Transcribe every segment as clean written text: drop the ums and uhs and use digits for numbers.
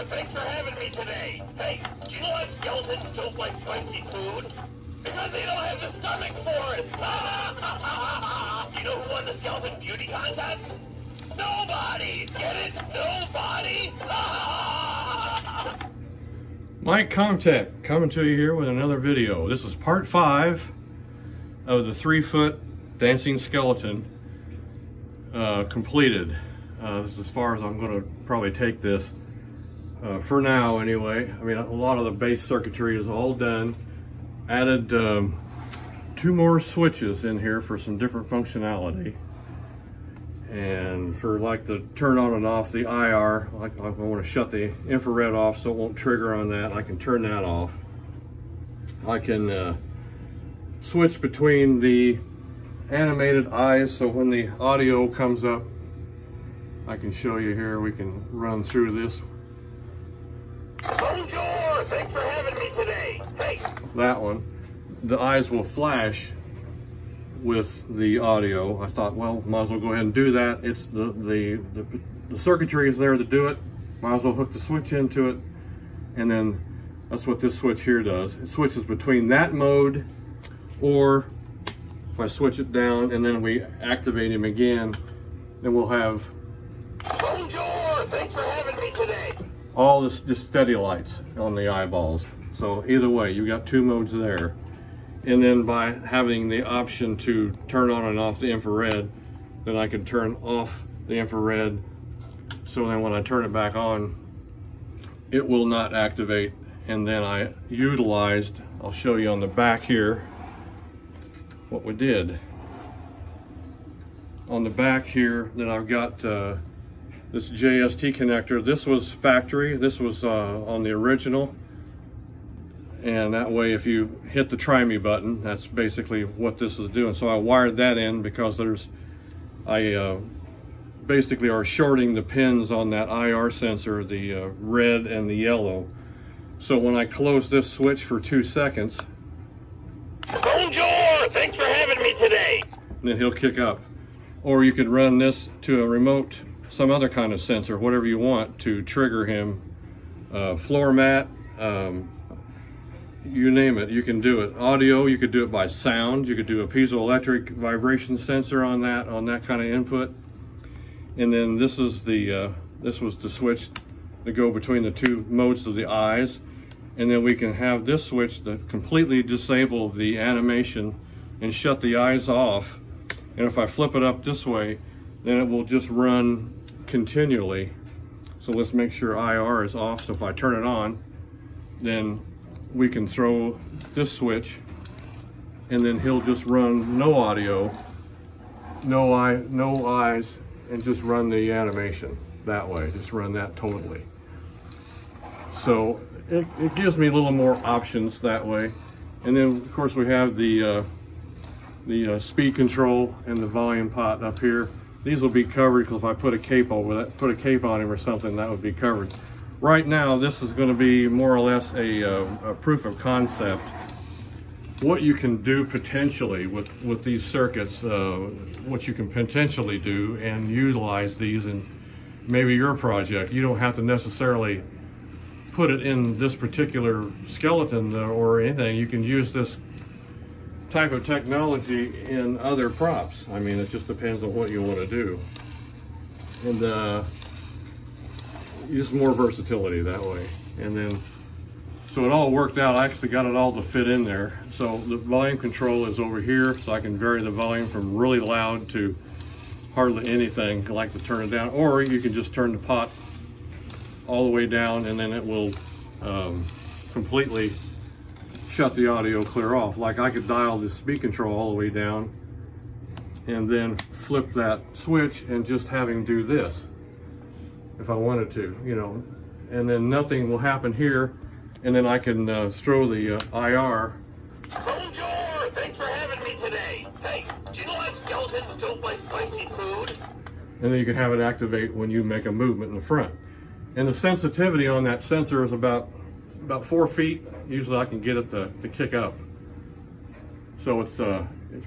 Thanks for having me today. Hey, do you know why skeletons don't like spicy food? Because they don't have the stomach for it. Do you know who won the skeleton beauty contest? Nobody! Get it? Nobody! Mike Comtech coming to you here with another video. This is part 5 of the 3-foot dancing skeleton completed. This is as far as I'm going to probably take this for now anyway. I mean, a lot of the base circuitry is all done. Added 2 more switches in here for some different functionality. And for like the turn on and off the IR, like I want to shut the infrared off so it won't trigger on that, I can turn that off. I can switch between the animated eyes, so when the audio comes up, I can show you here, we can run through this. Bonjour! Thanks for having me today. Hey. That one. The eyes will flash with the audio. I thought, well, might as well go ahead and do that. It's the circuitry is there to do it. Might as well hook the switch into it. And then that's what this switch here does. It switches between that mode, or if I switch it down and then we activate him again, then we'll have Bonjour! Thanks for having me today. all this steady lights on the eyeballs. So either way, you've got 2 modes there. And then by having the option to turn on and off the infrared, then I can turn off the infrared, so then when I turn it back on, it will not activate. And then I utilized, I'll show you on the back here what we did. On the back here, then I've got this JST connector. This was factory, this was on the original. And that way, if you hit the try me button, that's basically what this is doing. So I wired that in because I basically are shorting the pins on that IR sensor, the red and the yellow. So when I close this switch for 2 seconds, Bonjour! Thanks for having me today. then he'll kick up. Or you could run this to a remote, some other kind of sensor, whatever you want to trigger him. Floor mat, you name it, you can do it. Audio, you could do it by sound. You could do a piezoelectric vibration sensor on that kind of input. And then this is this was the switch to go between the 2 modes of the eyes. And then we can have this switch to completely disable the animation and shut the eyes off. And if I flip it up this way, then it will just run continually. So let's make sure IR is off. So if I turn it on, then we can throw this switch and then he'll just run no audio, no eyes, and just run the animation that way, just run that totally. So it gives me a little more options that way. And then of course we have the speed control and the volume pot up here. These will be covered because if I put a cape over that, put a cape on him or something, that would be covered. Right now, this is going to be more or less a proof of concept. What you can do potentially with these circuits, what you can potentially do and utilize these in maybe your project. You don't have to necessarily put it in this particular skeleton or anything. You can use this type of technology in other props. I mean, it just depends on what you want to do. And just more versatility that way. And then, so it all worked out. I actually got it all to fit in there. So the volume control is over here, so I can vary the volume from really loud to hardly anything. I like to turn it down, or you can just turn the pot all the way down and then it will completely shut the audio clear off. Like I could dial the speed control all the way down and then flip that switch and just have him do this if I wanted to, you know, and then nothing will happen here, and then I can throw the IR. Bonjour! Thanks for having me today. Hey, do you know why skeletons don't like spicy food? And then you can have it activate when you make a movement in the front. And the sensitivity on that sensor is about 4 feet. Usually I can get it to kick up. So it's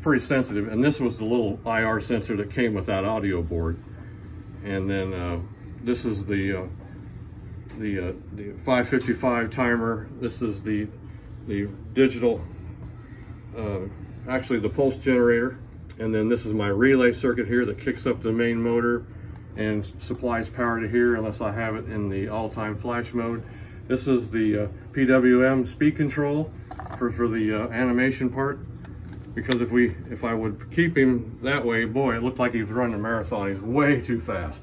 pretty sensitive. And this was the little IR sensor that came with that audio board. And then this is the the 555 timer. This is the digital, actually the pulse generator. And then this is my relay circuit here that kicks up the main motor and supplies power to here unless I have it in the all-time flash mode. This is the PWM speed control for the animation part. Because if I would keep him that way, boy, it looked like he was running a marathon. He's way too fast.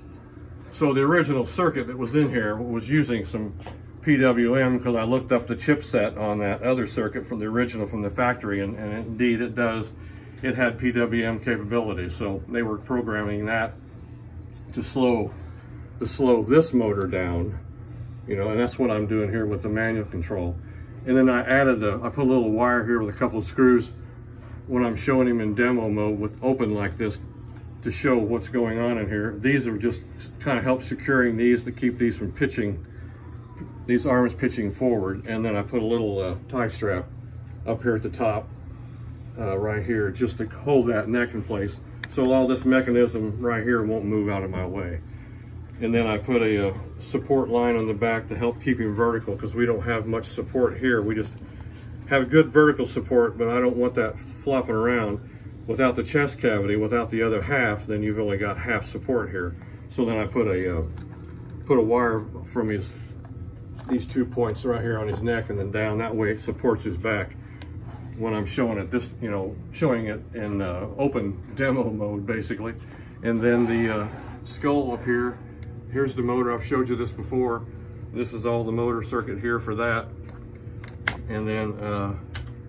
So the original circuit that was in here was using some PWM because I looked up the chipset on that other circuit from the original from the factory, and indeed it does. It had PWM capabilities, so they were programming that to slow this motor down, you know, and that's what I'm doing here with the manual control. And then I put a little wire here with a couple of screws when I'm showing him in demo mode with open like this to show what's going on in here. These are just kind of help securing these to keep these from pitching, these arms pitching forward. And then I put a little tie strap up here at the top, right here, just to hold that neck in place. So all this mechanism right here won't move out of my way. And then I put a support line on the back to help keep him vertical because we don't have much support here. We just have good vertical support, but I don't want that flopping around. Without the chest cavity, without the other half, then you've only got half support here. So then I put a wire from these 2 points right here on his neck and then down. That way it supports his back when I'm showing it, this, you know, showing it in open demo mode basically. And then the skull up here, here's the motor. I've showed you this before. This is all the motor circuit here for that. And then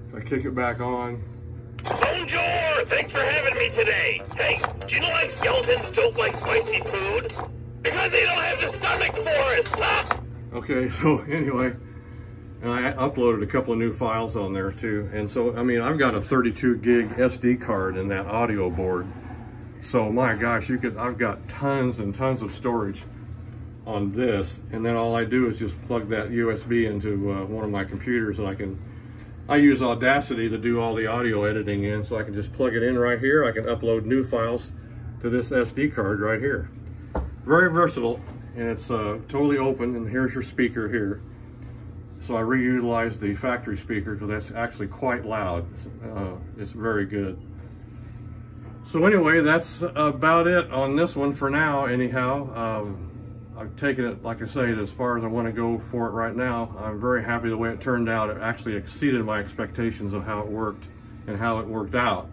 if I kick it back on. Bonjour! Thanks for having me today. Hey, do you know why skeletons don't like spicy food? Because they don't have the stomach for it! Ah! Okay, so anyway, and I uploaded a couple of new files on there too. And so, I mean, I've got a 32 gig SD card in that audio board. So my gosh, I've got tons and tons of storage on this. And then all I do is just plug that USB into one of my computers, and I use Audacity to do all the audio editing in, so I can just plug it in right here. I can upload new files to this SD card right here. Very versatile, and it's totally open, and here's your speaker here. So I reutilized the factory speaker because that's actually quite loud. It's very good. So anyway, that's about it on this one for now anyhow. I've taken it, like I say, as far as I want to go for it right now. I'm very happy the way it turned out. It actually exceeded my expectations of how it worked and how it worked out.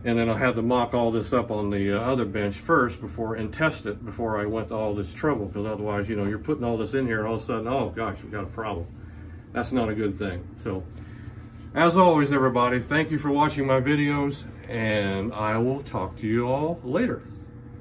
And then I had to mock all this up on the other bench first and test it before I went to all this trouble, because otherwise, you know, you're putting all this in here and all of a sudden, oh gosh, we've got a problem. That's not a good thing. So, as always, everybody, thank you for watching my videos, and I will talk to you all later.